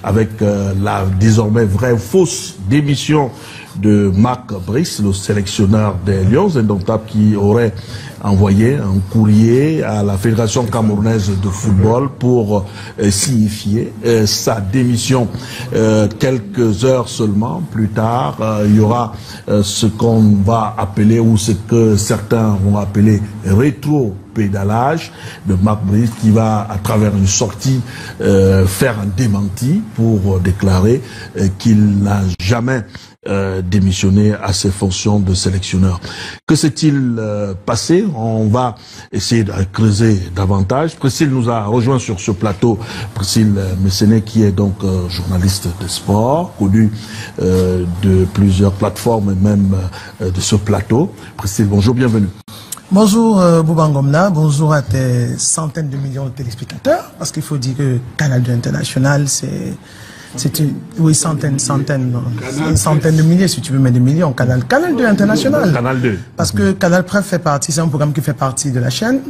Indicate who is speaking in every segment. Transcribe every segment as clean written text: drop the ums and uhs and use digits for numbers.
Speaker 1: avec la désormais vraie ou fausse démission de Marc Brice, le sélectionneur des Lions indomptables, qui aurait envoyé un courrier à la Fédération camerounaise de football pour signifier sa démission. Quelques heures seulement plus tard, il y aura ce qu'on va appeler, ou ce que certains vont appeler rétro-pédalage de Marc Brice, qui va, à travers une sortie, faire un démenti pour déclarer qu'il n'a jamais démissionné à ses fonctions de sélectionneur. Que s'est-il passé? On va essayer de creuser davantage. Priscille nous a rejoint sur ce plateau. Priscille Messéné, qui est donc journaliste de sport, connue de plusieurs plateformes et même de ce plateau. Priscille, bonjour, bienvenue.
Speaker 2: Bonjour Boubangomna, bonjour à tes centaines de millions de téléspectateurs, parce qu'il faut dire que Canal 2 International, c'est une, oui, centaine de milliers, si tu veux, mais des millions. Canal 2 International.
Speaker 1: Canal 2.
Speaker 2: Parce que Canal Pref fait partie, c'est un programme qui fait partie de la chaîne.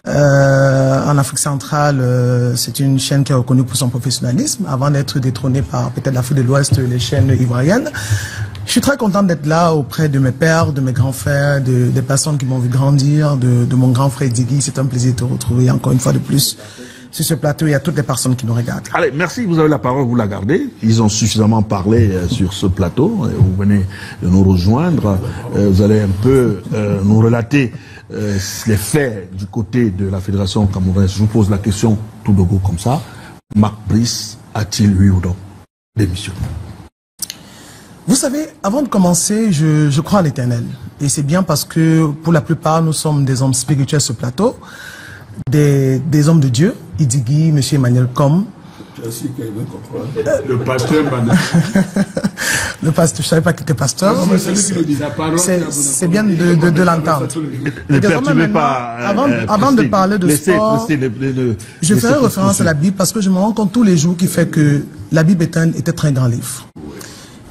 Speaker 2: En Afrique centrale, c'est une chaîne qui est reconnue pour son professionnalisme, avant d'être détrônée par peut-être l'Afrique de l'Ouest, les chaînes ivoiriennes. Je suis très content d'être là auprès de mes pères, de mes grands frères, des personnes qui m'ont vu grandir, de mon grand frère Diggy. C'est un plaisir de te retrouver encore une fois de plus sur ce plateau. Il y a toutes les personnes qui nous regardent.
Speaker 1: Allez, merci, vous avez la parole, vous la gardez. Ils ont suffisamment parlé sur ce plateau. Vous venez de nous rejoindre. Vous allez un peu nous relater les faits du côté de la Fédération camerounaise. Je vous pose la question tout de go comme ça. Marc Brice a-t-il, lui ou non, démissionné?
Speaker 2: Vous savez, avant de commencer, je crois à l'Éternel. Et c'est bien parce que, pour la plupart, nous sommes des hommes spirituels sur ce plateau, des hommes de Dieu. Idigui, M. Emmanuel Com.
Speaker 3: Le pasteur
Speaker 2: Le pasteur, je ne savais pas qu'il était pasteur. C'est bien de l'entendre.
Speaker 1: Ne perturbez pas.
Speaker 2: Avant de parler de sport, je ferai référence à la Bible parce que je me rends compte tous les jours qui fait que la Bible est un très grand livre.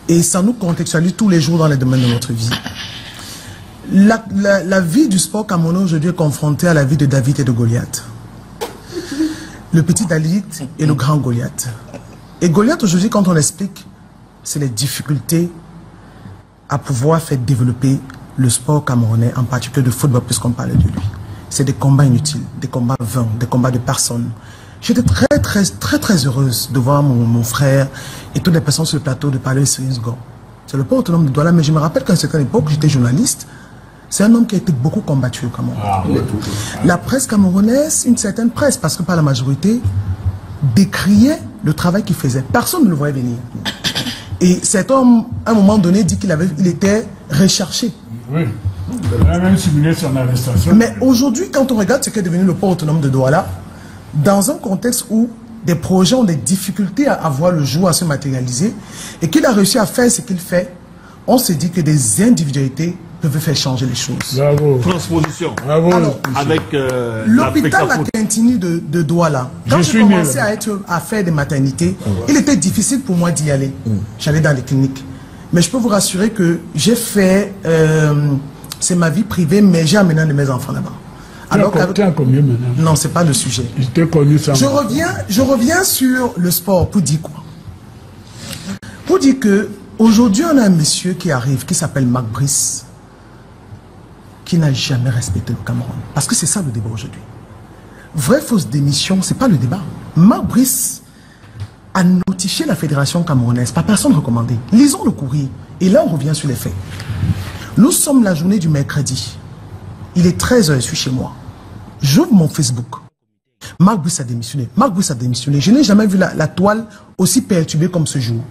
Speaker 2: Et ça nous contextualise tous les jours dans les domaines de notre vie. La vie du sport camerounais aujourd'hui est confrontée à la vie de David et de Goliath. Le petit David et le grand Goliath. Et Goliath aujourd'hui, quand on l'explique, c'est les difficultés à pouvoir faire développer le sport camerounais, en particulier de football, puisqu'on parlait de lui. C'est des combats inutiles, des combats vains, des combats de personnes. J'étais très heureuse de voir mon frère et toutes les personnes sur le plateau de parler de Cyrus Gore. C'est le port autonome de Douala, mais je me rappelle qu'à une certaine époque, j'étais journaliste. C'est un homme qui a été beaucoup combattu au Cameroun. La presse camerounaise, une certaine presse, parce que pas la majorité, décriait le travail qu'il faisait. Personne ne le voyait venir. Et cet homme, à un moment donné, dit qu'il était recherché.
Speaker 3: Oui. Il a même simulé son arrestation.
Speaker 2: Mais aujourd'hui, quand on regarde ce qu'est devenu le port autonome de Douala, dans un contexte où des projets ont des difficultés à voir le jour, à se matérialiser, et qu'il a réussi à faire ce qu'il fait, on se dit que des individualités peuvent faire changer les choses.
Speaker 3: Bravo.
Speaker 1: Transposition.
Speaker 3: Bravo.
Speaker 2: Alors,
Speaker 1: avec
Speaker 2: l'hôpital Lakentini de Douala, quand j'ai commencé à faire des maternités, il était difficile pour moi d'y aller. J'allais dans les cliniques. Mais je peux vous rassurer que j'ai fait, c'est ma vie privée, mais j'ai amené un de mes enfants là-bas.
Speaker 3: Alors, tu as combien maintenant?
Speaker 2: Non, c'est pas le sujet.
Speaker 3: J'étais connu ça.
Speaker 2: Je reviens sur le sport pour dire quoi? Pour dire que aujourd'hui, on a un monsieur qui arrive, qui s'appelle Marc Brice, qui n'a jamais respecté le Cameroun. Parce que c'est ça le débat aujourd'hui. Vraie fausse démission, c'est pas le débat. Marc Brice a notifié la fédération camerounaise par personne recommandée. Lisons le courrier. Et là, on revient sur les faits. Nous sommes la journée du mercredi. Il est 13h, je suis chez moi. J'ouvre mon Facebook. Marc Brice a démissionné. Marc Brice a démissionné. Je n'ai jamais vu la toile aussi perturbée comme ce jour.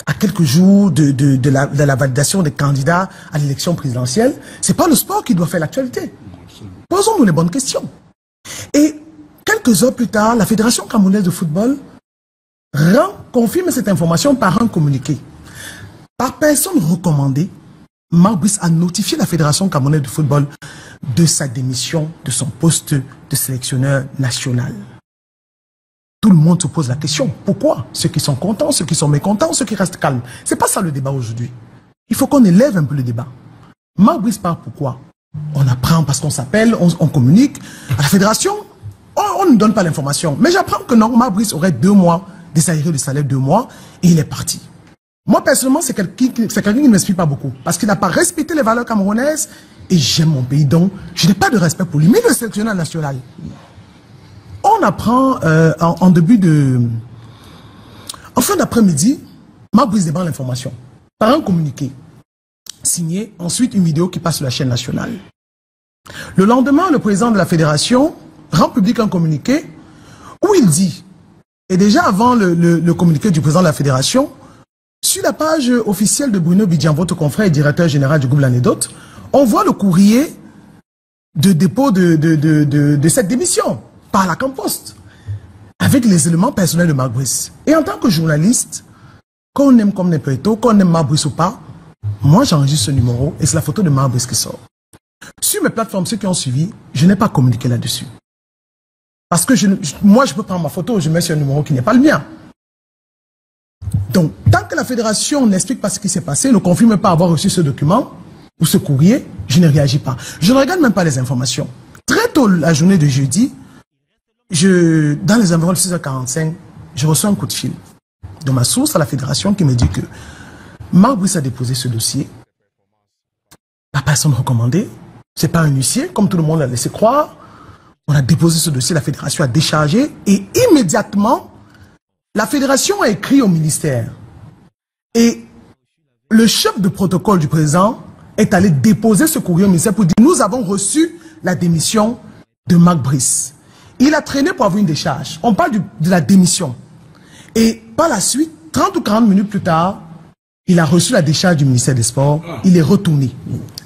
Speaker 2: À quelques jours de la validation des candidats à l'élection présidentielle, c'est pas le sport qui doit faire l'actualité. Posons-nous les bonnes questions. Et quelques heures plus tard, la Fédération camerounaise de football confirme cette information par un communiqué. Par personne recommandée, Marc Brice a notifié la Fédération camerounaise de football de sa démission de son poste de sélectionneur national. Tout le monde se pose la question. Pourquoi? Ceux qui sont contents, ceux qui sont mécontents, ceux qui restent calmes. C'est pas ça le débat aujourd'hui. Il faut qu'on élève un peu le débat. Marc Brice parle pourquoi? On apprend parce qu'on s'appelle, on communique. À la fédération, on ne donne pas l'information. Mais j'apprends que non, Marc Brice aurait 2 mois désaéré le salaire 2 mois et il est parti. Moi, personnellement, c'est quelqu'un qui ne m'explique pas beaucoup. Parce qu'il n'a pas respecté les valeurs camerounaises et j'aime mon pays. Donc, je n'ai pas de respect pour lui. Mais le sélectionneur national, on apprend en fin d'après-midi, Marc Brice débat l'information par un communiqué signé, ensuite une vidéo qui passe sur la chaîne nationale. Le lendemain, le président de la fédération rend public un communiqué où il dit, et déjà avant le communiqué du président de la fédération, sur la page officielle de Bruno Bidjan, votre confrère et directeur général du groupe L'Anecdote, on voit le courrier de dépôt de cette démission par la Campost, avec les éléments personnels de Marc Brice. Et en tant que journaliste, qu'on aime comme Nepeto, qu'on aime Marc Brice ou pas, moi j'enregistre ce numéro et c'est la photo de Marc Brice qui sort. Sur mes plateformes, ceux qui ont suivi, je n'ai pas communiqué là-dessus. Parce que moi je peux prendre ma photo, je mets sur un numéro qui n'est pas le mien. Donc, tant que la fédération n'explique pas ce qui s'est passé, ne confirme pas avoir reçu ce document ou ce courrier, je ne réagis pas. Je ne regarde même pas les informations. Très tôt la journée de jeudi, dans les environs de 6h45, je reçois un coup de fil de ma source à la fédération qui me dit que Marc Brice a déposé ce dossier. La personne recommandée, c'est pas un huissier, comme tout le monde l'a laissé croire. On a déposé ce dossier, la fédération a déchargé et immédiatement, la fédération a écrit au ministère. Et le chef de protocole du président est allé déposer ce courrier au ministère pour dire « Nous avons reçu la démission de Marc Brice ». Il a traîné pour avoir une décharge. On parle de la démission. Et par la suite, 30 ou 40 minutes plus tard, il a reçu la décharge du ministère des Sports. Il est retourné.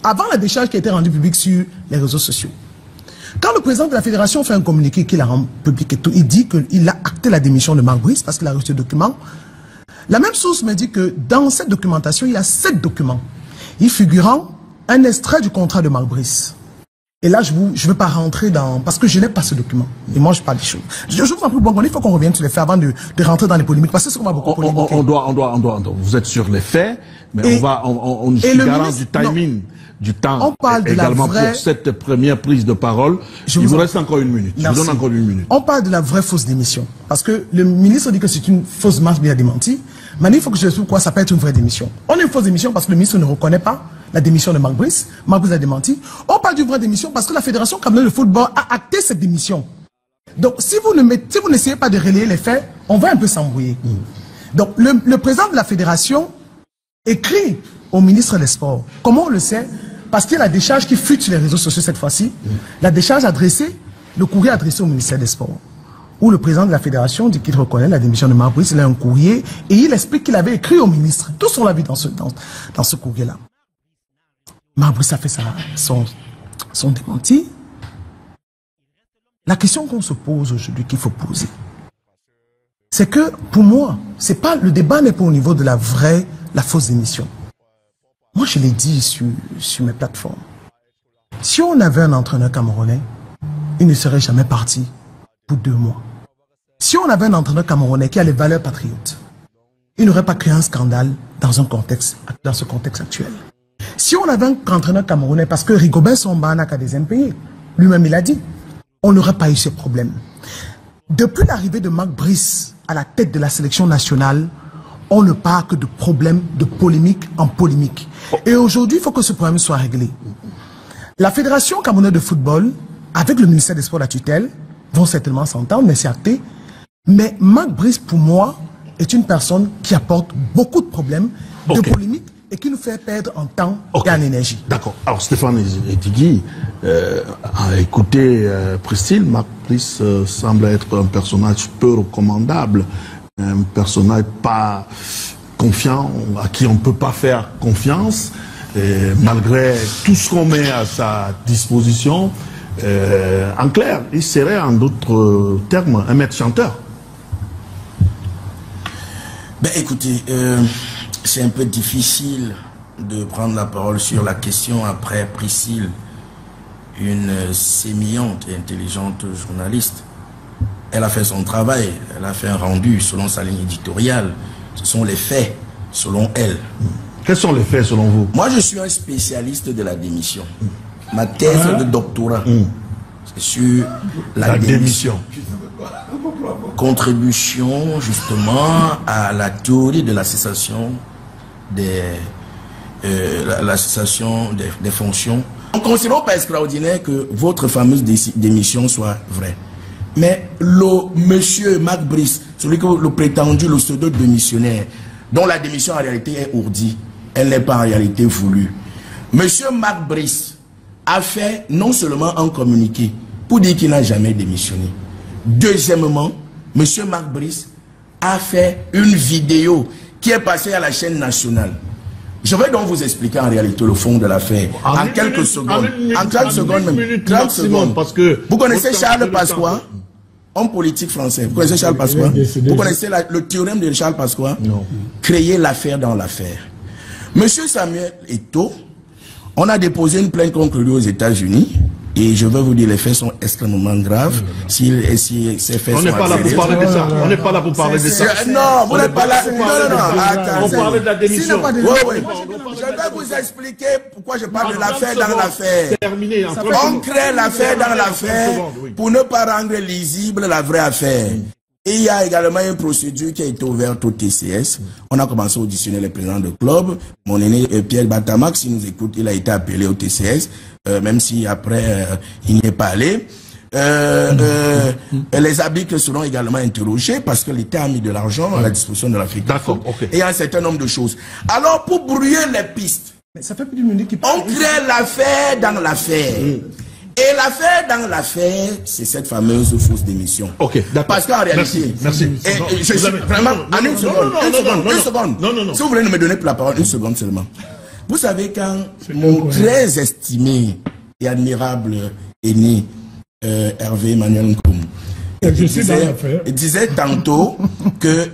Speaker 2: Avant la décharge qui a été rendue publique sur les réseaux sociaux. Quand le président de la fédération fait un communiqué qu'il a rendu public et tout, il dit qu'il a acté la démission de Marc Brice parce qu'il a reçu le document. La même source me dit que dans cette documentation, il y a 7 documents. Y figurant un extrait du contrat de Marc Brice. Et là, je ne veux pas rentrer dans... Parce que je n'ai pas ce document. Et moi, je parle des choses. Je vous en prie, bon, il faut qu'on revienne sur les faits avant de rentrer dans les polémiques. Parce que c'est qu'on va beaucoup polémiquer.
Speaker 1: On doit. Vous êtes sur les faits, mais on est garant du timing. Du temps
Speaker 2: on parle
Speaker 1: également
Speaker 2: de la vraie...
Speaker 1: pour cette première prise de parole. Il vous reste encore 1 minute.
Speaker 2: Merci.
Speaker 1: Je vous donne encore 1 minute.
Speaker 2: On parle de la vraie fausse démission. Parce que le ministre dit que c'est une fausse marche bien démentie. Maintenant, il faut que je explique pourquoi ça peut être une vraie démission. On est une fausse démission parce que le ministre ne reconnaît pas la démission de Marc Brice. Marc Brice a démenti. On parle d'une vraie démission parce que la Fédération camerounaise de football a acté cette démission. Donc, si vous n'essayez pas de relayer les faits, on va un peu s'embrouiller. Donc, le président de la Fédération écrit au ministre des Sports. Comment on le sait? Parce qu'il y a la décharge qui fuite sur les réseaux sociaux cette fois-ci. La décharge adressée, le courrier adressé au ministère des Sports. Où le président de la fédération dit qu'il reconnaît la démission de Marc Brice. Il a un courrier et il explique qu'il avait écrit au ministre. Tous on l'a vu dans ce courrier-là. Marc Brice a fait son démenti. La question qu'on se pose aujourd'hui, qu'il faut poser, c'est que pour moi, le débat n'est pas au niveau de la fausse démission. Moi, je l'ai dit sur mes plateformes. Si on avait un entraîneur camerounais, il ne serait jamais parti pour 2 mois. Si on avait un entraîneur camerounais qui a les valeurs patriotes, il n'aurait pas créé un scandale dans ce contexte actuel. Si on avait un entraîneur camerounais, parce que Rigobert Samba n'a qu'à des impayés, lui-même il a dit, on n'aurait pas eu ce problème. Depuis l'arrivée de Marc Brice à la tête de la sélection nationale, on ne parle que de problèmes, de polémique en polémique. Et aujourd'hui, il faut que ce problème soit réglé. La Fédération camerounaise de football, avec le ministère des Sports de la tutelle, vont certainement s'entendre, mais c'est acté. Mais Marc Brice, pour moi, est une personne qui apporte beaucoup de problèmes, de polémiques, et qui nous fait perdre en temps et en énergie.
Speaker 1: D'accord. Alors Stéphane Edigui a écouté Priscille. Marc Brice semble être un personnage peu recommandable. Un personnage pas confiant, à qui on ne peut pas faire confiance, et malgré tout ce qu'on met à sa disposition. En clair, il serait en d'autres termes un maître chanteur.
Speaker 4: Ben écoutez, c'est un peu difficile de prendre la parole sur la question après Priscille, une sémillante et intelligente journaliste. Elle a fait son travail, elle a fait un rendu selon sa ligne éditoriale. Ce sont les faits, selon elle.
Speaker 1: Quels sont les faits, selon vous?
Speaker 4: Moi, je suis un spécialiste de la démission. Ma thèse de doctorat, c'est sur la démission. contribution justement à la théorie de la cessation la cessation des fonctions. Nous ne considérons pas extraordinaire que votre fameuse démission soit vraie. Mais le monsieur Mac Brice, celui que le prétendu, le pseudo démissionnaire, dont la démission en réalité est ourdie, elle n'est pas en réalité voulue. Monsieur Mac Brice a fait non seulement un communiqué pour dire qu'il n'a jamais démissionné. Deuxièmement, monsieur Mac Brice a fait une vidéo qui est passée à la chaîne nationale. Je vais donc vous expliquer en réalité le fond de l'affaire. En quelques secondes. En 30 secondes même. 30 secondes.
Speaker 1: Parce que
Speaker 4: vous connaissez Charles Pasqua, homme politique français. Vous connaissez Charles Pasqua? Vous connaissez le théorème de Charles Pasqua?
Speaker 1: Non.
Speaker 4: Créer l'affaire dans l'affaire. Monsieur Samuel Eto'o, on a déposé une plainte contre lui aux États-Unis. Et je vais vous dire, les faits sont extrêmement graves. Si ces faits
Speaker 1: on n'est pas là pour parler de ça. On n'est pas là pour parler de ça.
Speaker 4: Non, vous n'êtes pas là.
Speaker 1: On parlait de la démission.
Speaker 4: Oui, oui. Je vais vous expliquer pourquoi je parle de l'affaire dans l'affaire. On crée l'affaire dans l'affaire pour ne pas rendre lisible la vraie affaire. Et il y a également une procédure qui a été ouverte au TCS. On a commencé à auditionner les présidents de club. Mon aîné Pierre Batamax, s'il nous écoute, il a été appelé au TCS, même si après il n'y est pas allé. Les arbitres seront également interrogés parce que l'État a mis de l'argent à la disposition de l'Afrique.
Speaker 1: D'accord, ok.
Speaker 4: Et il y a un certain nombre de choses. Alors, pour brouiller les pistes,
Speaker 2: Mais ça fait plus d'une minute qu'il
Speaker 4: on crée l'affaire dans l'affaire. Et l'affaire dans l'affaire, c'est cette fameuse fausse démission.
Speaker 1: Ok, d'accord.
Speaker 4: Parce qu'en réalité,
Speaker 1: merci.
Speaker 4: Et je suis vraiment, en une seconde, si vous voulez me donner la parole, une seconde seulement. Vous savez, quand mon très estimé et admirable aîné, Hervé Emmanuel Nkoum, il disait tantôt que,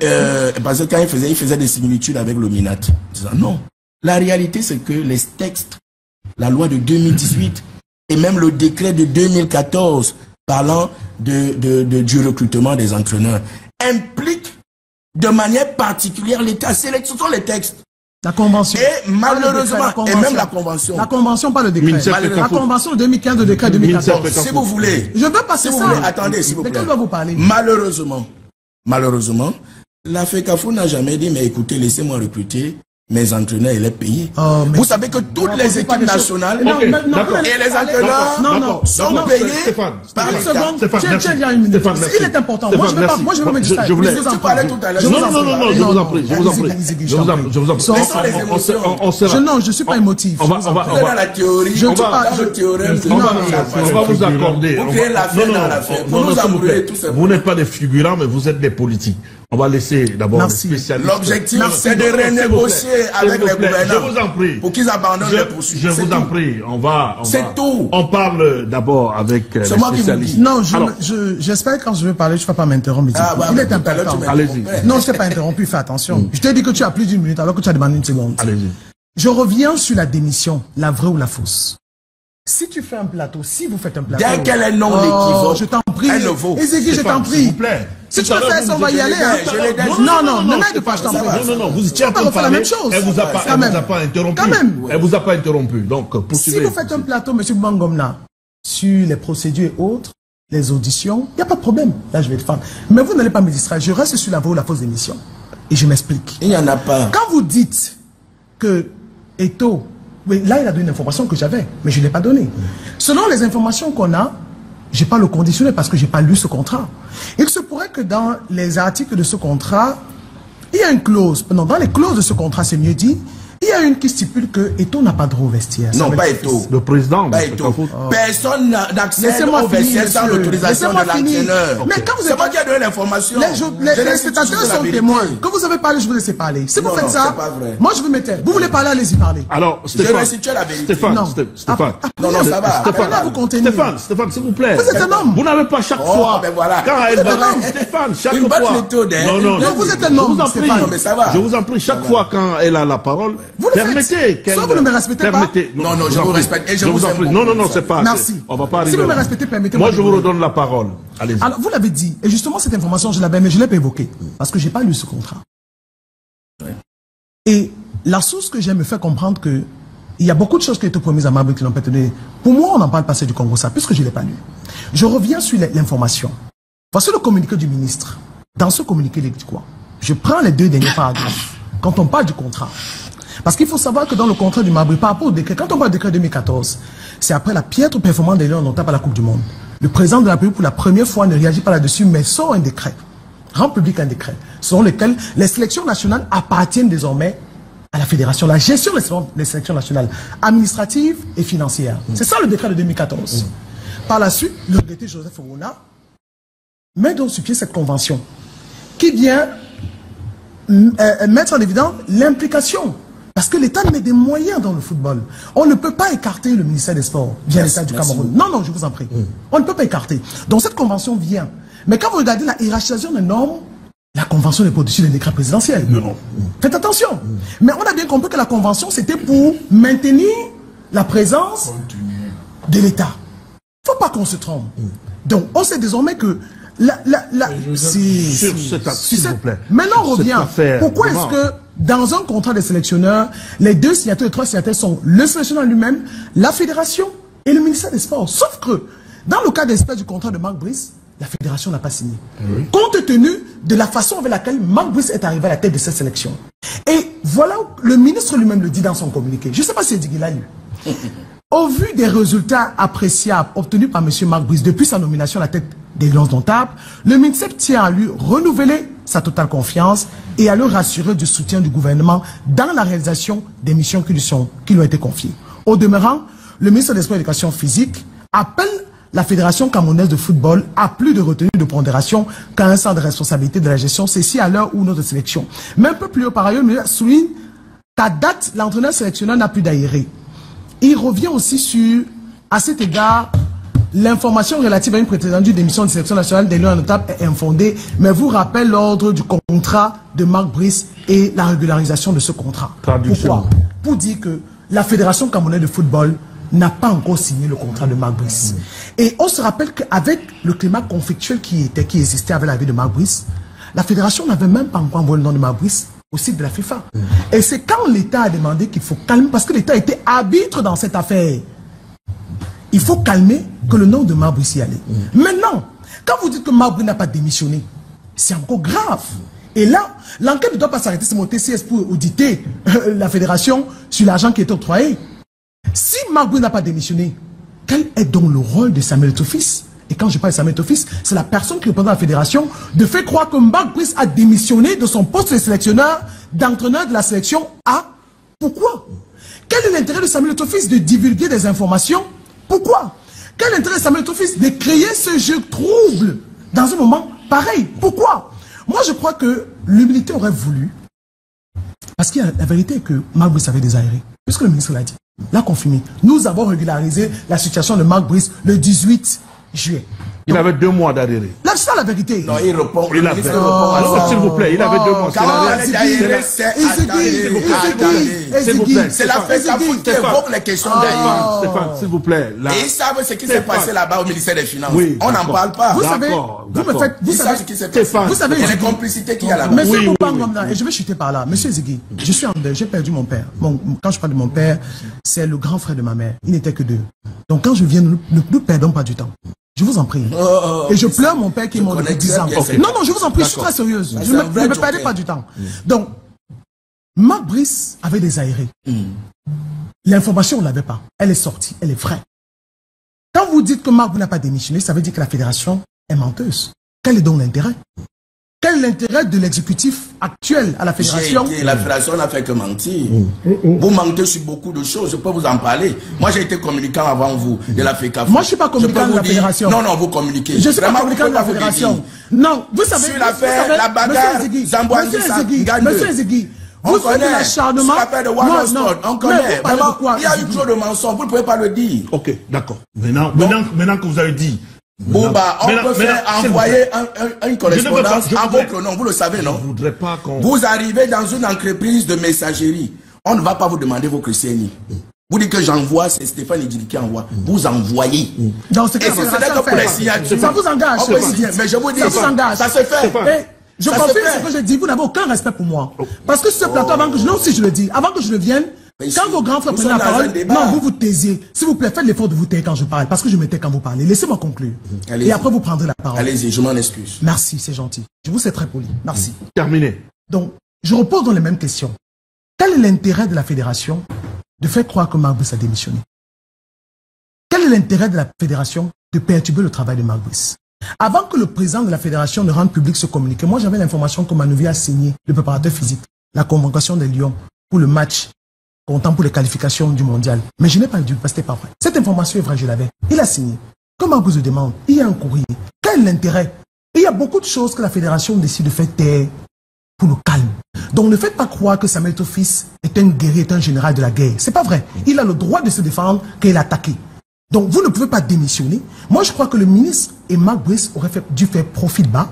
Speaker 4: parce que quand il faisait des similitudes avec le Minat, disant non. La réalité, c'est que les textes, la loi de 2018, et même le décret de 2014 parlant du recrutement des entraîneurs implique de manière particulière l'État. Ce sont les textes.
Speaker 2: La convention.
Speaker 4: Et malheureusement, et même la convention.
Speaker 2: La convention, pas le décret. La convention de 2015, le décret 2014.
Speaker 4: Si vous voulez.
Speaker 2: Je veux passer ça.
Speaker 4: Attendez, s'il vous plaît.
Speaker 2: De quoi vous parler?
Speaker 4: Malheureusement, la FECAFO n'a jamais dit, mais écoutez, laissez-moi recruter mes entraîneurs et les payer. Vous savez que toutes les équipes nationales et les entraîneurs sont payés par l'État.
Speaker 2: Il est important. Moi, je veux me distraire.
Speaker 4: Tu parlais tout à l'heure.
Speaker 1: Non, je vous en prie. Je vous en prie.
Speaker 2: Non, je ne suis pas émotif.
Speaker 4: On va dans la théorie.
Speaker 1: On va vous accorder.
Speaker 4: Vous créez l'affaire dans l'affaire.
Speaker 1: Vous n'êtes pas des figurants, mais vous êtes des politiques. On va laisser d'abord les spécialistes.
Speaker 4: L'objectif, c'est de renégocier avec les gouvernants.
Speaker 1: Je vous en prie.
Speaker 4: Pour qu'ils abandonnent les poursuites.
Speaker 1: Je vous en prie.
Speaker 4: C'est tout.
Speaker 1: On parle d'abord avec les spécialistes.
Speaker 2: Non, j'espère que quand je vais parler, je ne vais pas m'interrompre. Il est important.
Speaker 1: Allez-y.
Speaker 2: Non, je ne t'ai pas interrompu, fais attention. Je t'ai dit que tu as plus d'une minute alors que tu as demandé une seconde.
Speaker 1: Allez-y.
Speaker 2: Je reviens sur la démission, la vraie ou la fausse. Si tu fais un plateau, si vous faites un plateau...
Speaker 4: Dès qu'elle est non équivoque,
Speaker 2: je t'en prie.
Speaker 4: Ezekiel,
Speaker 2: je t'en prie. Si tu veux faire ça, on va y aller. Non, ne m'aide pas, je t'en prie.
Speaker 1: Non, vous étiez en train de parler. Elle vous a pas interrompu.
Speaker 2: Quand même.
Speaker 1: Elle vous a pas interrompu. Donc, poursuivez.
Speaker 2: Si vous faites un plateau, M. Bangomna, sur les procédures et autres, les auditions, il n'y a pas de problème. Là, je vais te faire. Mais vous n'allez pas me distraire. Je reste sur la vraie ou la fausse émission. Et je m'explique.
Speaker 4: Il n'y en a pas.
Speaker 2: Quand vous dites que Eto'o... Oui, là, il a donné une information que j'avais, mais je ne l'ai pas donnée. Selon les informations qu'on a, je n'ai pas le conditionné parce que je n'ai pas lu ce contrat. Il se pourrait que dans les articles de ce contrat, il y a une clause. Non, dans les clauses de ce contrat, c'est mieux dit, il y a une qui stipule que Eto'o n'a pas droit au vestiaire.
Speaker 4: Non, pas Eto'o.
Speaker 1: Le président.
Speaker 4: Pas Eto'o. Personne n'accède au vestiaire sans l'autorisation de l'entraîneur.
Speaker 2: Mais quand vous
Speaker 4: c'est moi qui ai donné l'information.
Speaker 2: Les spectateurs sont témoins. Quand vous avez parlé, je vous laisse parler. Si vous faites ça, moi je veux me taire. Vous voulez parler, allez-y parler.
Speaker 1: Alors, Stéphane.
Speaker 4: Non, ça va.
Speaker 1: Stéphane, s'il vous plaît.
Speaker 2: Vous êtes un homme.
Speaker 1: Vous n'avez pas chaque fois. Quand elle va. Stéphane, chaque fois.
Speaker 2: Non, vous êtes un homme.
Speaker 1: Je vous en prie, chaque fois quand elle a la parole.
Speaker 2: Vous le faites. Soit vous ne me respectez pas.
Speaker 4: Non, je vous respecte et je vous aime.
Speaker 1: Non, c'est pas.
Speaker 2: Merci.
Speaker 1: On va pas arriver.
Speaker 2: Si vous me respectez, permettez-moi.
Speaker 1: Moi, je vous redonne la parole. Allez-y.
Speaker 2: Alors, vous l'avez dit. Et justement, cette information, je l'avais, mais je ne l'ai pas évoquée. Parce que je n'ai pas lu ce contrat. Et la source que j'aime me fait comprendre que il y a beaucoup de choses qui ont été promises à Mabri qui n'ont pas été données. Pour moi, on n'en parle pas, c'est du Congo, ça, puisque je ne l'ai pas lu. Je reviens sur l'information. Voici le communiqué du ministre. Dans ce communiqué, il dit quoi? Je prends les 2 derniers paragraphes. Quand on parle du contrat. Parce qu'il faut savoir que dans le contrat du Marbre, par rapport au décret, quand on parle du décret 2014, c'est après la piètre performance des Lions indomptables à la Coupe du Monde. Le président de la République, pour la première fois, ne réagit pas là-dessus, mais sort un décret. Rend public un décret. Selon lequel les sélections nationales appartiennent désormais à la fédération. La gestion des sélections nationales, administratives et financières. C'est ça le décret de 2014. Par la suite, le regretté Joseph Orona met donc sur pied cette convention qui vient mettre en évidence l'implication. Parce que l'État met des moyens dans le football. On ne peut pas écarter le ministère des Sports via l'État du Cameroun. Non, non, je vous en prie. On ne peut pas écarter. Donc cette convention vient. Mais quand vous regardez la hiérarchisation des normes, la convention n'est pas au-dessus des décrets présidentiels. Non. Faites attention. Mais on a bien compris que la convention, c'était pour maintenir la présence de l'État. Il ne faut pas qu'on se trompe. Donc, on sait désormais que
Speaker 1: s'il vous plaît.
Speaker 2: Maintenant, on revient. Pourquoi est-ce que dans un contrat des sélectionneurs, les 2 signataires, les 3 signataires sont le sélectionneur lui-même, la fédération et le ministère des Sports? Sauf que, dans le cas d'espèce du contrat de Marc Brice, la fédération n'a pas signé. Compte tenu de la façon avec laquelle Marc Brice est arrivé à la tête de cette sélection. Et voilà, le ministre lui-même le dit dans son communiqué. Je ne sais pas si c'est dit qu'il a lu. Au vu des résultats appréciables obtenus par M. Marc Brice depuis sa nomination à la tête des Lions indomptables, le ministère tient à lui renouveler sa totale confiance et à le rassurer du soutien du gouvernement dans la réalisation des missions qui lui ont été confiées. Au demeurant, le ministre des Sports et de l'Éducation physique appelle la Fédération camerounaise de football à plus de retenue de pondération qu'à un sens de responsabilité de la gestion, ceci à l'heure où notre sélection. Mais un peu plus haut par ailleurs, le ministre souligne qu'à date, l'entraîneur sélectionneur n'a plus d'aéré. Il revient aussi sur, à cet égard, l'information relative à une prétendue démission de sélection nationale des Lions indomptables est infondée, mais vous rappelle l'ordre du contrat de Marc Brice et la régularisation de ce contrat. Pourquoi? Pour dire que la Fédération camerounaise de football n'a pas encore signé le contrat de Marc Brice. Et on se rappelle qu'avec le climat conflictuel qui existait avec la vie de Marc Brice, la Fédération n'avait même pas encore envoyé le nom de Marc Brice au site de la FIFA. Et c'est quand l'État a demandé qu'il faut calmer, parce que l'État était arbitre dans cette affaire. Il faut calmer que le nom de Marc Brice y allait. Maintenant, quand vous dites que Marc Brice n'a pas démissionné, c'est encore grave. Et là, l'enquête ne doit pas s'arrêter, c'est mon TCS pour auditer la fédération sur l'argent qui est octroyé. Si Marc Brice n'a pas démissionné, quel est donc le rôle de Samuel Eto'o-Fils? Et quand je parle de Samuel Eto'o-Fils, c'est la personne qui représente la fédération de faire croire que Marc Brice a démissionné de son poste de sélectionneur, d'entraîneur de la sélection A. Pourquoi? Quel est l'intérêt de Samuel Eto'o-Fils de divulguer des informations? Pourquoi? Quel est l'intérêt de Samuel Eto'o-Fils de créer ce jeu trouble dans un moment pareil? Pourquoi? Moi, je crois que l'humilité aurait voulu, parce qu'il y a la vérité est que Marc Brice avait des aérés, puisque le ministre l'a dit, l'a confirmé. Nous avons régularisé la situation de Marc Brice le 18 juillet.
Speaker 1: Il avait 2 mois d'adhérer.
Speaker 2: Là, c'est ça la vérité.
Speaker 4: Non, il répond.
Speaker 1: Il avait. S'il vous plaît, il avait 2 mois.
Speaker 4: C'est la FECAFOOT qui évoque les questions d'ailleurs.
Speaker 1: Stéphane, s'il vous plaît.
Speaker 4: Et ils savent ce qui s'est passé là-bas au ministère des Finances. On n'en parle pas.
Speaker 2: Vous savez, vous savez ce qui s'est passé. Vous savez,
Speaker 4: les complicités qu'il y a là-bas.
Speaker 2: Monsieur Boubangomna, et je vais chuter par là. Monsieur Ziggy, je suis en deuil, j'ai perdu mon père. Quand je parle de mon père, c'est le grand frère de ma mère. Il n'était que 2. Donc quand je viens, ne perdons pas du temps. Je vous en prie. Et je pleure mon père qui est mort depuis 10 ans. Non, non, je vous en prie, je suis très sérieuse. Ne me perdez pas du temps. Donc, Marc Brice avait des aérés. L'information, on ne l'avait pas. Elle est sortie, elle est vraie. Quand vous dites que Marc Brice n'a pas démissionné, ça veut dire que la fédération est menteuse. Quel est donc l'intérêt? Quel est l'intérêt de l'exécutif actuel à la fédération?
Speaker 4: La fédération n'a fait que mentir. Vous mentez sur beaucoup de choses, je peux vous en parler. Moi, j'ai été communicant avant vous de la FECAFOOT.
Speaker 2: Moi, je ne suis pas communicant de la fédération.
Speaker 4: Non, non, vous communiquez.
Speaker 2: Je ne suis pas communicant de la fédération. Non, vous savez...
Speaker 4: Sur l'affaire, la bagarre,
Speaker 2: Monsieur Ziggy, vous faites de l'acharnement.
Speaker 4: On connaît. Il y a eu trop de mensonges, vous ne pouvez pas le dire.
Speaker 1: Ok, d'accord. Maintenant que vous avez dit...
Speaker 4: Bouba, on peut faire envoyer une correspondance en votre nom, vous le savez, non?
Speaker 1: Je voudrais pas qu'on...
Speaker 4: Vous arrivez dans une entreprise de messagerie, on ne va pas vous demander vos chrétiennes. Vous dites que j'envoie, c'est Stéphane Idjili qui envoie. Vous envoyez.
Speaker 2: Dans ce cas, ça vous engage.
Speaker 4: Mais je vous dis, ça se fait.
Speaker 2: Je confirme ce que je dis, vous n'avez aucun respect pour moi. Parce que sur ce plateau, avant que je le vienne, Quand vos grands frères prennent la parole, non, vous vous taisiez. S'il vous plaît, faites l'effort de vous taire quand je parle, parce que je me tais quand vous parlez. Laissez-moi conclure. Et après, vous prendrez la parole.
Speaker 4: Allez-y, je m'en excuse.
Speaker 2: Merci, c'est gentil. Je vous sais très poli. Merci.
Speaker 1: Terminé.
Speaker 2: Donc, je repose dans les mêmes questions. Quel est l'intérêt de la fédération de faire croire que Marc Brice a démissionné? Quel est l'intérêt de la fédération de perturber le travail de Marc Brice? Avant que le président de la fédération ne rende public ce communiqué, moi j'avais l'information que Manouvi a signé, le préparateur physique, la convocation des Lions pour le match comptant pour les qualifications du mondial. Mais je n'ai pas dû, parce que c'était pas vrai. Cette information est vraie, je l'avais. Il a signé. Comme Marc Brice le demande, il y a un courrier. Quel est l'intérêt? Il y a beaucoup de choses que la fédération décide de faire taire pour le calme. Donc ne faites pas croire que Samuel Eto'o-Fils est un guerrier, est un général de la guerre. C'est pas vrai. Il a le droit de se défendre quand il est attaqué. Donc vous ne pouvez pas démissionner. Moi je crois que le ministre et Marc Brice auraient dû faire profil bas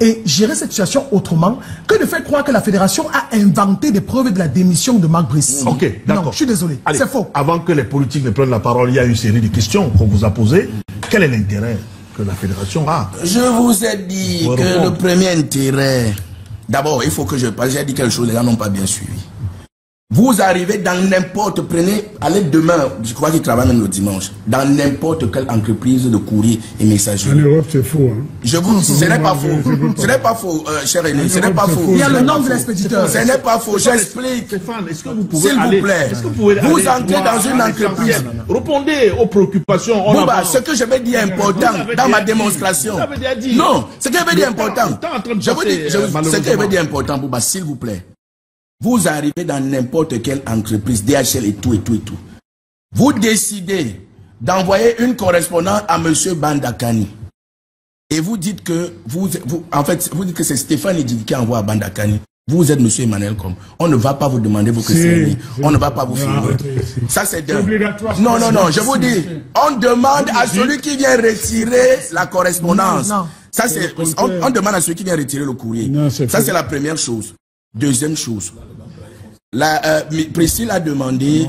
Speaker 2: et gérer cette situation autrement que de faire croire que la fédération a inventé des preuves de la démission de Marc Brice.
Speaker 1: Ok, d'accord.
Speaker 2: Non, je suis désolé. C'est faux.
Speaker 1: Avant que les politiques ne prennent la parole, il y a une série de questions qu'on vous a posées. Quel est l'intérêt que la fédération a?
Speaker 4: Je vous ai dit que le premier intérêt... D'abord, il faut que je parle. J'ai dit quelque chose, les gens n'ont pas bien suivi. Vous arrivez dans n'importe, allez demain, je crois qu'ils travaillent même le dimanche, dans n'importe quelle entreprise de courrier et messagerie.
Speaker 3: En Europe, c'est faux. Hein.
Speaker 4: Je vous dis, ce n'est pas faux. Ce n'est pas faux, cher aîné, ce n'est pas faux.
Speaker 2: Il y a le nom de l'expéditeur.
Speaker 4: Ce n'est pas faux, j'explique.
Speaker 1: Stéphane, est-ce que vous pouvez
Speaker 4: s'il vous plaît, vous entrez dans une entreprise.
Speaker 1: Répondez aux préoccupations.
Speaker 4: Bouba, ce que je vais dire est important dans ma démonstration. Non, ce que je vais dire est important. Je vous dis, ce que je vais dire est important, Bouba, s'il vous plaît. Vous arrivez dans n'importe quelle entreprise, DHL et tout. Vous décidez d'envoyer une correspondance à M. Bandakani. Et vous dites que en fait, vous dites que c'est Stéphane Idjidji qui envoie à Bandakani. Vous êtes M. Emmanuel Com. On ne va pas vous demander vos questions. On ne va pas vous filmer. Ça, c'est obligatoire. Non, je vous dis, on demande à celui qui vient retirer la correspondance. Ça, c'est, on demande à celui qui vient retirer le courrier. Ça, c'est la première chose. Deuxième chose, Priscille a demandé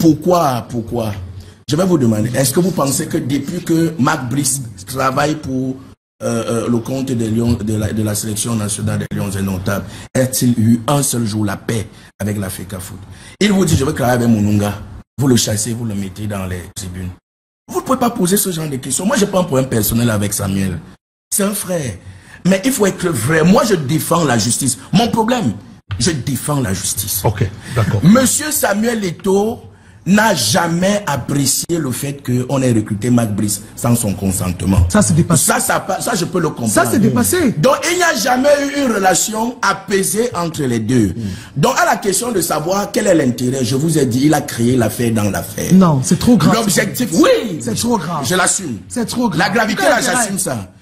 Speaker 4: pourquoi. Je vais vous demander, est-ce que vous pensez que depuis que Marc Brice travaille pour le compte des Lions, de la sélection nationale des Lions indomptables, a-t-il eu un seul jour la paix avec la FECAFOOT? Il vous dit, je veux travailler avec Moununga. Vous le chassez, vous le mettez dans les tribunes. Vous ne pouvez pas poser ce genre de questions. Moi, je n'ai pas un problème personnel avec Samuel. C'est un frère. Mais il faut être vrai. Moi, je défends la justice. Mon problème, je défends la justice. Ok, d'accord. Monsieur Samuel Eto'o n'a jamais apprécié le fait qu'on ait recruté Marc Brice sans son consentement. Ça, c'est dépassé. Ça, je peux le comprendre.
Speaker 2: Ça, c'est dépassé.
Speaker 4: Donc, il n'y a jamais eu une relation apaisée entre les deux. Donc, à la question de savoir quel est l'intérêt, je vous ai dit, il a créé l'affaire dans l'affaire.
Speaker 2: Non, c'est trop grave.
Speaker 4: L'objectif, oui.
Speaker 2: C'est trop grave.
Speaker 4: Je l'assume.
Speaker 2: C'est trop grave.
Speaker 4: La gravité, là, j'assume ça.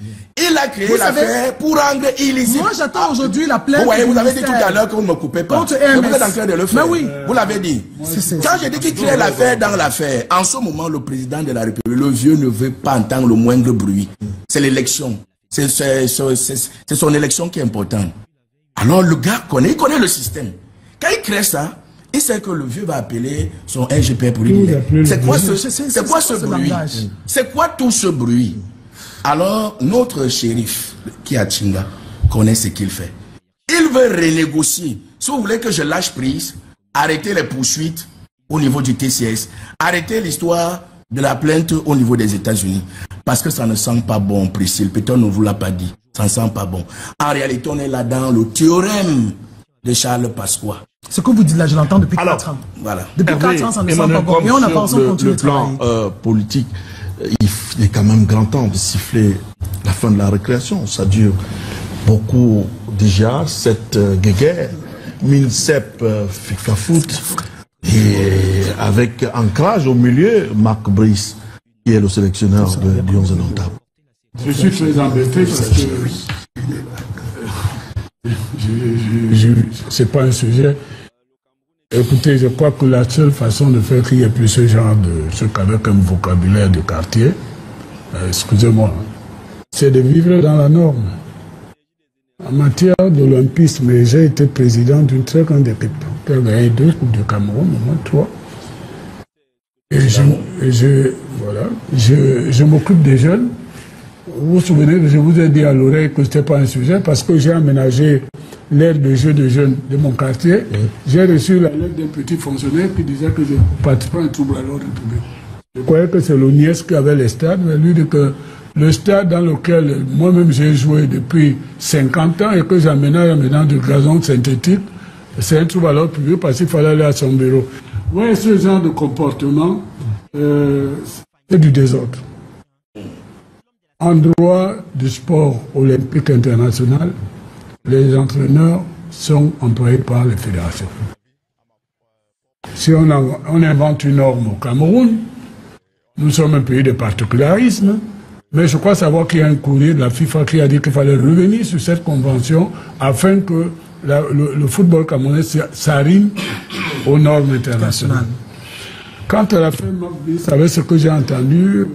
Speaker 4: Il a créé l'affaire pour rendre illisible.
Speaker 2: Moi, j'attends aujourd'hui la plainte.
Speaker 4: Vous voyez, vous avez dit tout à l'heure que vous ne me coupez pas. Vous êtes en train de le faire.
Speaker 2: Mais oui.
Speaker 4: Vous l'avez dit. Quand j'ai dit qu'il crée l'affaire dans l'affaire, en ce moment, le président de la République, le vieux, ne veut pas entendre le moindre bruit. C'est l'élection. C'est son élection qui est importante. Alors, le gars il connaît le système. Quand il crée ça, il sait que le vieux va appeler son RGP pour lui dire, c'est quoi ce bruit? C'est quoi tout ce bruit? Alors, notre shérif, qui est à Chinga, connaît ce qu'il fait. Il veut renégocier. Si vous voulez que je lâche prise, arrêtez les poursuites au niveau du TCS, arrêtez l'histoire de la plainte au niveau des États-Unis. Parce que ça ne sent pas bon, Priscille. Peut-être on ne vous l'a pas dit. Ça ne sent pas bon. En réalité, on est là dans le théorème de Charles Pasqua.
Speaker 2: Ce que vous dites là, je l'entends depuis 4 ans.
Speaker 4: Voilà.
Speaker 2: Depuis 4 ans, ça ne sent pas bon. Et on n'a pas ensemble continué de travailler.
Speaker 1: Le plan politique, il est quand même grand temps de siffler la fin de la récréation. Ça dure beaucoup déjà, cette guéguerre, MINSEP, FECAFOOT, et avec ancrage au milieu, Marc Brice, qui est le sélectionneur de Lions indomptables.
Speaker 3: Je suis très embêté parce que c'est pas un sujet. Écoutez, je crois que la seule façon de faire qu'il n'y ait plus ce genre de truc avec un vocabulaire de quartier, excusez-moi, c'est de vivre dans la norme. En matière d'olympisme, j'ai été président d'une très grande équipe qui a gagné 2 Coupes du Cameroun, au moins 3. Et je m'occupe des jeunes. vous vous souvenez que je vous ai dit à l'oreille que ce n'était pas un sujet parce que j'ai aménagé l'aire de jeu de jeunes de mon quartier. J'ai reçu la lettre d'un petit fonctionnaire qui disait que je participais à un trouble à l'ordre public. Je croyais que c'est l'ONIES qui avait les stades, mais lui dit que le stade dans lequel moi-même j'ai joué depuis 50 ans et que j'aménage maintenant du gazon synthétique, c'est un trouble à l'ordre public parce qu'il fallait aller à son bureau. Oui, ce genre de comportement, c'est du désordre. En droit du sport olympique international, les entraîneurs sont employés par les fédérations. Si on invente une norme au Cameroun, nous sommes un pays de particularisme, mais je crois savoir qu'il y a un courrier de la FIFA qui a dit qu'il fallait revenir sur cette convention afin que le football camerounais s'arrime aux normes internationales. Quant à la fin, vous savez ce que j'ai entendu,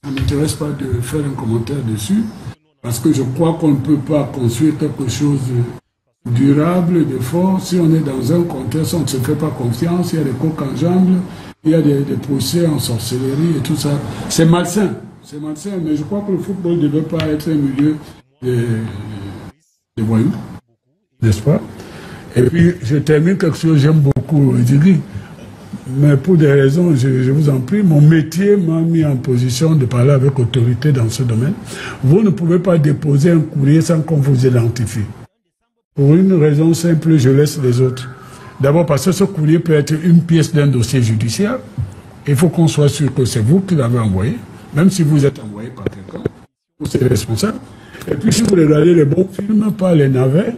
Speaker 3: ça ne m'intéresse pas de faire un commentaire dessus, parce que je crois qu'on ne peut pas construire quelque chose de durable, de fort, si on est dans un contexte, on ne se fait pas confiance, il y a des coques en jambes, il y a des procès en sorcellerie et tout ça. C'est malsain, mais je crois que le football ne devait pas être un milieu de voyous, n'est-ce pas? Et puis, je termine quelque chose, j'aime beaucoup Ziggy, mais pour des raisons, je vous en prie, mon métier m'a mis en position de parler avec autorité dans ce domaine. Vous ne pouvez pas déposer un courrier sans qu'on vous identifie. Pour une raison simple, je laisse les autres. D'abord parce que ce courrier peut être une pièce d'un dossier judiciaire. Il faut qu'on soit sûr que c'est vous qui l'avez envoyé, même si vous êtes envoyé par quelqu'un, vous êtes responsable. Et puis si vous regardez les bons films, pas les navets,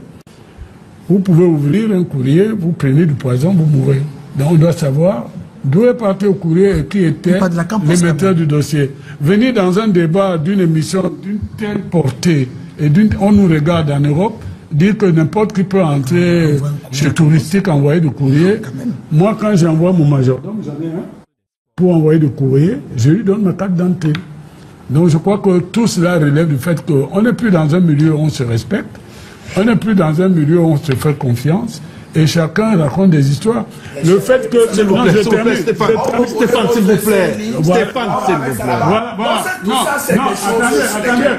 Speaker 3: vous pouvez ouvrir un courrier, vous prenez du poison, vous mourrez. Donc on doit savoir d'où est parti au courrier et qui était l'émetteur du dossier. Venir dans un débat d'une émission d'une telle portée, et on nous regarde en Europe, dire que n'importe qui peut entrer chez Touristique envoyer du courrier. Moi, quand j'envoie mon majordome, j'en ai un, pour envoyer du courrier, je lui donne ma carte d'entrée. Donc je crois que tout cela relève du fait qu'on n'est plus dans un milieu où on se respecte, on n'est plus dans un milieu où on se fait confiance, et chacun raconte des histoires. Le fait que...
Speaker 1: S'il vous plaît, Stéphane, s'il vous plaît. Stéphane, s'il vous plaît.
Speaker 3: Voilà. Attendez.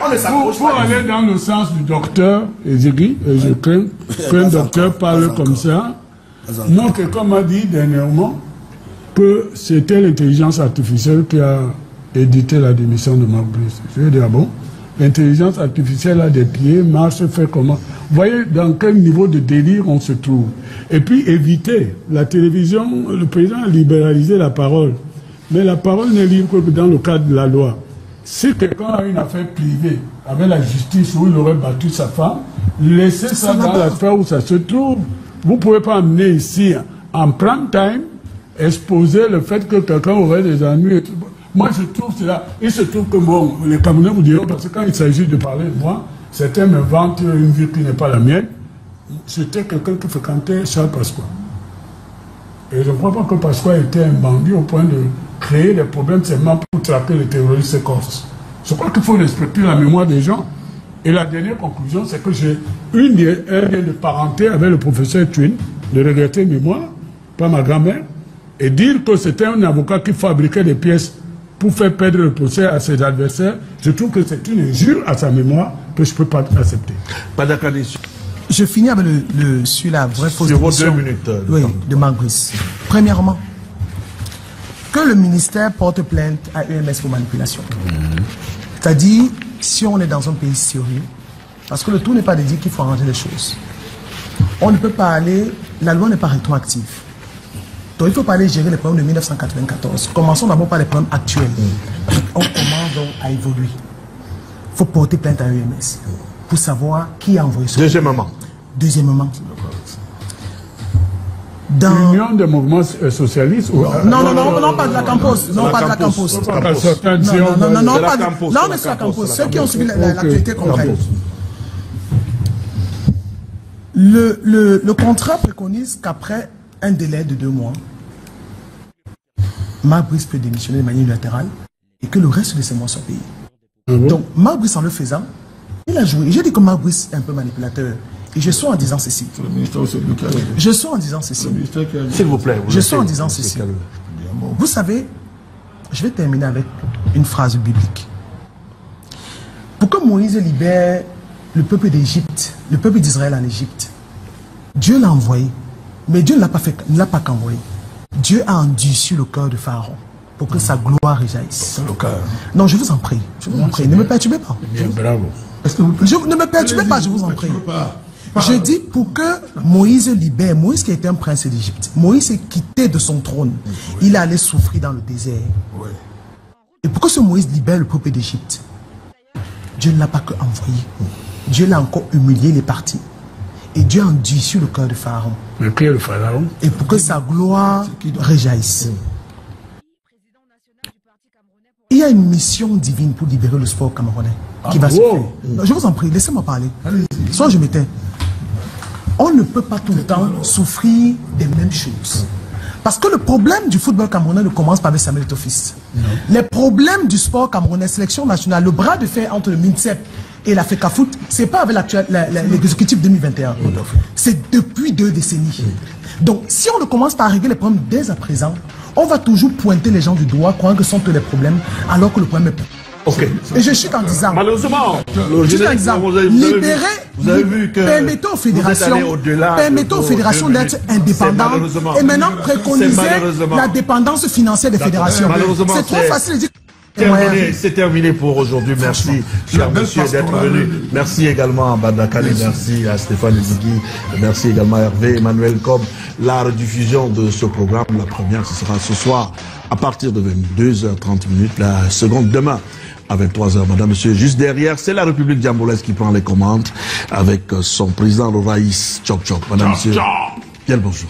Speaker 3: Pour aller dans le sens du docteur Ezegui, je crains qu'un docteur parle comme ça. Non, quelqu'un m'a dit dernièrement que c'était l'intelligence artificielle qui a édité la démission de Marc Brice. Je vais dire, bon, l'intelligence artificielle a des pieds, marche, fait comment? Vous voyez dans quel niveau de délire on se trouve. Et puis éviter, la télévision, le président a libéralisé la parole. Mais la parole n'est libre que dans le cadre de la loi. Si quelqu'un a une affaire privée avec la justice où il aurait battu sa femme, laissez ça dans la sphère où ça se trouve. Vous ne pouvez pas amener ici, en prime time, exposer le fait que quelqu'un aurait des ennuis. Moi, je trouve cela. Il se trouve que bon, les Camerounais vous diront, parce que quand il s'agit de parler de moi, certains me vantent une vie qui n'est pas la mienne. C'était quelqu'un qui fréquentait Charles Pasqua. Et je ne crois pas que Pasqua était un bandit au point de créer des problèmes seulement pour traquer les terroristes corses. Je crois qu'il faut respecter la mémoire des gens. Et la dernière conclusion, c'est que j'ai un lien de parenté avec le professeur Twin, de regretter mémoire, pas ma grand-mère, et dire que c'était un avocat qui fabriquait des pièces pour faire perdre le procès à ses adversaires. Je trouve que c'est une injure à sa mémoire que je ne peux pas accepter.
Speaker 1: Pas d'accord.
Speaker 2: Je finis avec sur la vraie fausse démission de Marc Brice. Premièrement, que le ministère porte plainte à EMS pour manipulation. C'est-à-dire, si on est dans un pays sérieux, parce que le tout n'est pas de dire qu'il faut arranger les choses. On ne peut pas aller, la loi n'est pas rétroactive. Donc il ne faut pas aller gérer les problèmes de 1994. Commençons d'abord par les problèmes actuels. On commence donc à évoluer. Il faut porter plainte à EMS pour savoir qui a envoyé ça.
Speaker 1: Deuxièmement,
Speaker 2: dans...
Speaker 3: L'Union des mouvements socialistes ou...
Speaker 2: Non, pas de la Campos. Non, pas de la Campos. Non, pas de... Non, mais c'est la Campos. Ceux qui ont suivi l'actualité concrète. Le contrat préconise qu'après un délai de 2 mois, Marc Brice peut démissionner de manière unilatérale et que le reste de ses mois soit payé. Donc, Marc Brice, en le faisant, il a joué. J'ai dit que Marc Brice est un peu manipulateur. Et je suis en disant ceci. Je suis en disant ceci.
Speaker 1: S'il vous plaît.
Speaker 2: Je suis en disant ceci. Vous savez, je vais terminer avec une phrase biblique. Pour que Moïse libère le peuple d'Égypte, le peuple d'Israël en Égypte, Dieu l'a envoyé. Mais Dieu ne l'a pas fait, ne l'a pas qu'envoyé. Dieu a endurci le cœur de Pharaon pour que sa gloire réjaillisse. Non, je vous en prie. Je vous en prie. Ne me perturbez pas.
Speaker 3: Bien, bravo.
Speaker 2: Ne me perturbez pas, je vous en prie. Je dis pour que Moïse libère, Moïse qui était un prince d'Égypte, Moïse est quitté de son trône, il est allé souffrir dans le désert. Et pour que ce Moïse libère le peuple d'Égypte, Dieu ne l'a pas que envoyé. Dieu l'a encore humilié, il est parti. Et Dieu a endurci le cœur de Pharaon.
Speaker 3: Mais qui est le Pharaon?
Speaker 2: Et pour que sa gloire réjaillisse. Il y a une mission divine pour libérer le sport camerounais qui va se faire. Je vous en prie, laissez-moi parler. Soit je m'éteins. On ne peut pas tout le temps souffrir des mêmes choses. Parce que le problème du football camerounais ne commence pas avec Samuel Eto'o-Fils. Les problèmes du sport camerounais, sélection nationale, le bras de fer entre le MINSEP et la FECAFOOT, c'est pas avec l'exécutif 2021. C'est depuis 2 décennies. Donc, si on ne commence pas à régler les problèmes dès à présent, on va toujours pointer les gens du doigt, croyant que ce sont tous les problèmes, alors que le problème est...
Speaker 1: Ok.
Speaker 2: Et je suis en disant,
Speaker 1: malheureusement,
Speaker 2: libérer,
Speaker 1: vous avez vu que
Speaker 2: permettons aux fédérations d'être indépendantes et maintenant préconiser la dépendance financière des fédérations. C'est trop facile de dire.
Speaker 1: C'est terminé pour aujourd'hui. Merci, cher monsieur, d'être venu. Merci également à Badakali, merci à Stéphane Zigui, merci également à Hervé, Emmanuel Cobb. La rediffusion de ce programme, la première, ce sera ce soir à partir de 22h30, la seconde demain à 23h. Madame, monsieur, juste derrière, c'est la République diambolaise qui prend les commandes avec son président, le Raïs Tchok Tchok. Madame, monsieur, bien le bonjour.